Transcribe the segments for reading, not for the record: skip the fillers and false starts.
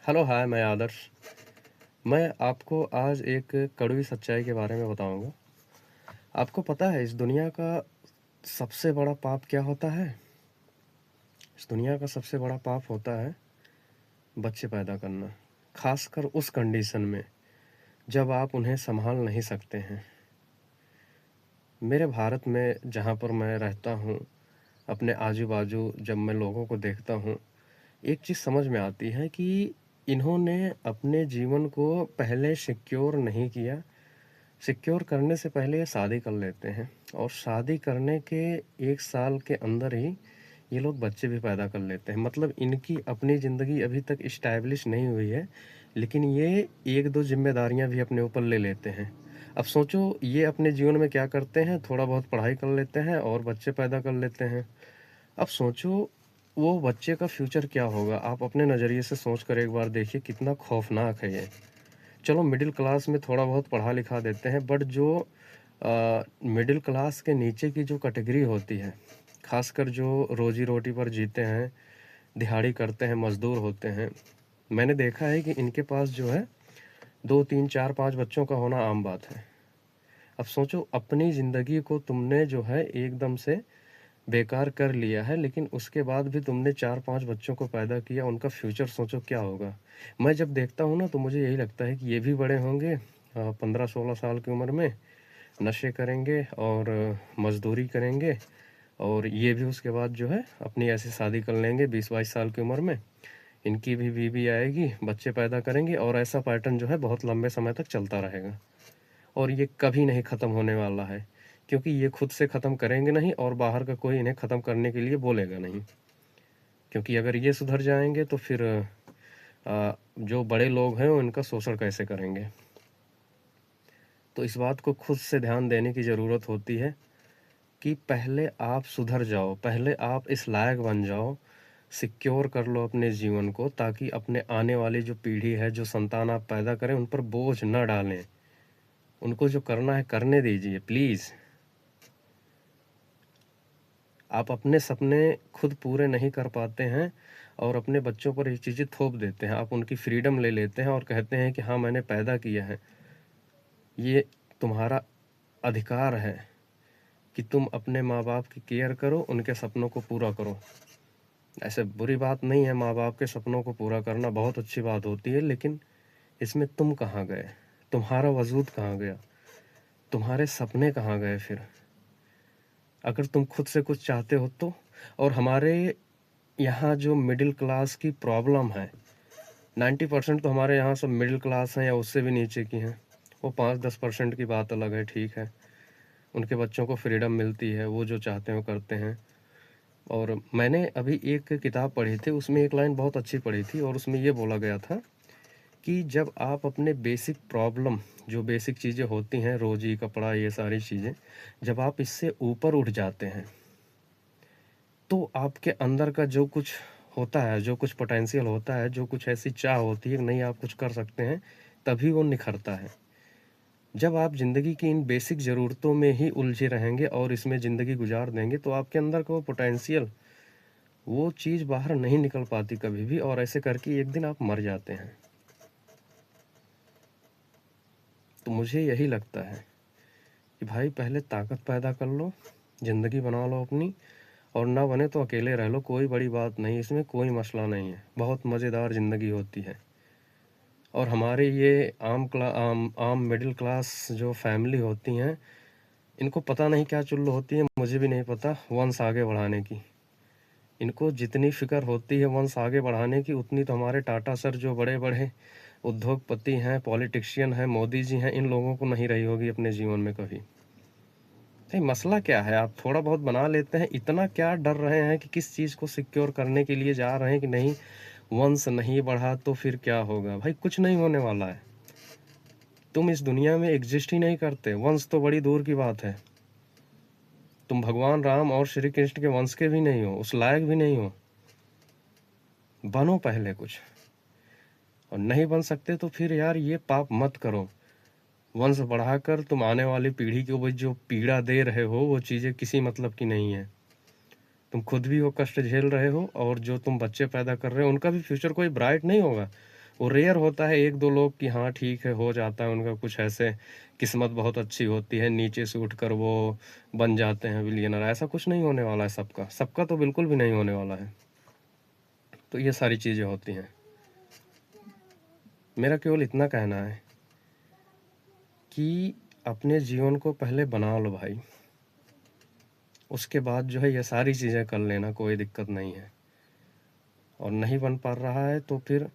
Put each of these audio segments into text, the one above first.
Hello, हाय, मैं आदर्श। मैं आपको आज एक कड़वी सच्चाई के बारे में बताऊंगा। आपको पता है इस दुनिया का सबसे बड़ा पाप क्या होता है? इस दुनिया का सबसे बड़ा पाप होता है बच्चे पैदा करना, खासकर उस कंडीशन में जब आप उन्हें संभाल नहीं सकते हैं। मेरे भारत में जहाँ पर मैं रहता हूँ, अपने आजू बाजू जब मैं लोगों को देखता हूँ, एक चीज़ समझ में आती है कि इन्होंने अपने जीवन को पहले सिक्योर नहीं किया। सिक्योर करने से पहले ये शादी कर लेते हैं और शादी करने के 1 साल के अंदर ही ये लोग बच्चे भी पैदा कर लेते हैं। मतलब इनकी अपनी ज़िंदगी अभी तक इस्टैब्लिश नहीं हुई है, लेकिन ये 1-2 ज़िम्मेदारियाँ भी अपने ऊपर ले लेते हैं। अब सोचो ये अपने जीवन में क्या करते हैं, थोड़ा बहुत पढ़ाई कर लेते हैं और बच्चे पैदा कर लेते हैं। अब सोचो वो बच्चे का फ्यूचर क्या होगा? आप अपने नज़रिए से सोच कर एक बार देखिए कितना खौफ़नाक है ये। चलो मिडिल क्लास में थोड़ा बहुत पढ़ा लिखा देते हैं, बट जो मिडिल क्लास के नीचे की जो कैटेगरी होती है, खासकर जो रोजी रोटी पर जीते हैं, दिहाड़ी करते हैं, मजदूर होते हैं, मैंने देखा है कि इनके पास जो है 2 3 4 5 बच्चों का होना आम बात है। अब सोचो अपनी ज़िंदगी को तुमने जो है एकदम से बेकार कर लिया है, लेकिन उसके बाद भी तुमने 4-5 बच्चों को पैदा किया, उनका फ्यूचर सोचो क्या होगा। मैं जब देखता हूँ ना तो मुझे यही लगता है कि ये भी बड़े होंगे 15-16 साल की उम्र में, नशे करेंगे और मजदूरी करेंगे, और ये भी उसके बाद जो है अपनी ऐसी शादी कर लेंगे 20-22 साल की उम्र में। इनकी भी बीवी आएगी, बच्चे पैदा करेंगे और ऐसा पैटर्न जो है बहुत लंबे समय तक चलता रहेगा और ये कभी नहीं ख़त्म होने वाला है, क्योंकि ये खुद से ख़त्म करेंगे नहीं और बाहर का कोई इन्हें ख़त्म करने के लिए बोलेगा नहीं। क्योंकि अगर ये सुधर जाएंगे तो फिर जो बड़े लोग हैं उनका शोषण कैसे करेंगे। तो इस बात को खुद से ध्यान देने की ज़रूरत होती है कि पहले आप सुधर जाओ, पहले आप इस लायक बन जाओ, सिक्योर कर लो अपने जीवन को, ताकि अपने आने वाली जो पीढ़ी है, जो संतान आप पैदा करें, उन पर बोझ न डालें। उनको जो करना है करने दीजिए प्लीज़। आप अपने सपने खुद पूरे नहीं कर पाते हैं और अपने बच्चों पर ये चीज़ें थोप देते हैं। आप उनकी फ्रीडम ले लेते हैं और कहते हैं कि हाँ मैंने पैदा किया है। ये तुम्हारा अधिकार है कि तुम अपने माँ बाप की केयर करो, उनके सपनों को पूरा करो। ऐसे बुरी बात नहीं है, माँ बाप के सपनों को पूरा करना बहुत अच्छी बात होती है, लेकिन इसमें तुम कहाँ गए? तुम्हारा वजूद कहाँ गया? तुम्हारे सपने कहाँ गए फिर? अगर तुम खुद से कुछ चाहते हो तो। और हमारे यहाँ जो मिडिल क्लास की प्रॉब्लम है, 90% तो हमारे यहाँ सब मिडिल क्लास हैं या उससे भी नीचे की हैं। वो 5-10% की बात अलग है, ठीक है, उनके बच्चों को फ्रीडम मिलती है, वो जो चाहते हैं वो करते हैं। और मैंने अभी एक किताब पढ़ी थी, उसमें एक लाइन बहुत अच्छी पढ़ी थी और उसमें ये बोला गया था कि जब आप अपने बेसिक प्रॉब्लम, जो बेसिक चीज़ें होती हैं, रोजी कपड़ा ये सारी चीज़ें, जब आप इससे ऊपर उठ जाते हैं तो आपके अंदर का जो कुछ होता है, जो कुछ पोटेंशियल होता है, जो कुछ ऐसी चाह होती है कि नहीं आप कुछ कर सकते हैं, तभी वो निखरता है। जब आप ज़िंदगी की इन बेसिक ज़रूरतों में ही उलझे रहेंगे और इसमें ज़िंदगी गुजार देंगे तो आपके अंदर का वो पोटेंशियल, वो चीज़ बाहर नहीं निकल पाती कभी भी, और ऐसे करके एक दिन आप मर जाते हैं। तो मुझे यही लगता है कि भाई पहले ताकत पैदा कर लो, ज़िंदगी बना लो अपनी, और ना बने तो अकेले रह लो, कोई बड़ी बात नहीं, इसमें कोई मसला नहीं है, बहुत मज़ेदार ज़िंदगी होती है। और हमारे ये आम मिडिल क्लास जो फैमिली होती हैं, इनको पता नहीं क्या चुल्लू होती है, मुझे भी नहीं पता, वंश आगे बढ़ाने की। इनको जितनी फ़िक्र होती है वंश आगे बढ़ाने की, उतनी तो हमारे टाटा सर जो बड़े बड़े उद्योगपति हैं, पॉलिटिशियन हैं, मोदी जी हैं, इन लोगों को नहीं रही होगी अपने जीवन में कभी। भाई मसला क्या है? आप थोड़ा बहुत बना लेते हैं, इतना क्या डर रहे हैं कि किस चीज़ को सिक्योर करने के लिए जा रहे हैं कि नहीं वंश नहीं बढ़ा तो फिर क्या होगा? भाई कुछ नहीं होने वाला है। तुम इस दुनिया में एग्जिस्ट ही नहीं करते, वंश तो बड़ी दूर की बात है। तुम भगवान राम और श्री कृष्ण के वंश के भी नहीं हो, उस लायक भी नहीं हो। बनो पहले कुछ, और नहीं बन सकते तो फिर यार ये पाप मत करो। वंश बढ़ाकर तुम आने वाली पीढ़ी को वो जो पीड़ा दे रहे हो, वो चीज़ें किसी मतलब की नहीं है। तुम खुद भी वो कष्ट झेल रहे हो और जो तुम बच्चे पैदा कर रहे हो उनका भी फ्यूचर कोई ब्राइट नहीं होगा। वो रेयर होता है 1-2 लोग कि हाँ ठीक है, हो जाता है उनका कुछ ऐसे, किस्मत बहुत अच्छी होती है, नीचे से उठकर वो बन जाते हैं बिलियनर। ऐसा कुछ नहीं होने वाला है सबका, सबका तो बिल्कुल भी नहीं होने वाला है। तो ये सारी चीज़ें होती हैं। मेरा केवल इतना कहना है कि अपने जीवन को पहले बना लो भाई, उसके बाद जो है ये सारी चीज़ें कर लेना, कोई दिक्कत नहीं है। और नहीं बन पा रहा है तो फिर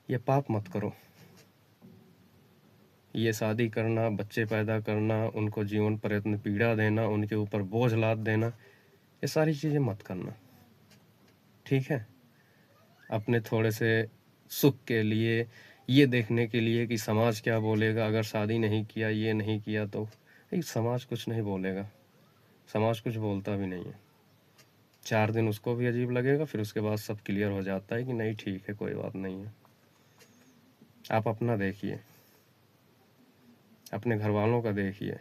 ये पाप मत करो। ये शादी करना, बच्चे पैदा करना, उनको जीवन पर इतनी पीड़ा देना, उनके ऊपर बोझ लाद देना, ये सारी चीज़ें मत करना, ठीक है? अपने थोड़े से सुख के लिए, ये देखने के लिए कि समाज क्या बोलेगा अगर शादी नहीं किया, ये नहीं किया तो समाज कुछ नहीं बोलेगा, समाज कुछ बोलता भी नहीं है। 4 दिन उसको भी अजीब लगेगा, फिर उसके बाद सब क्लियर हो जाता है कि नहीं ठीक है, कोई बात नहीं है। आप अपना देखिए, अपने घर वालों का देखिए।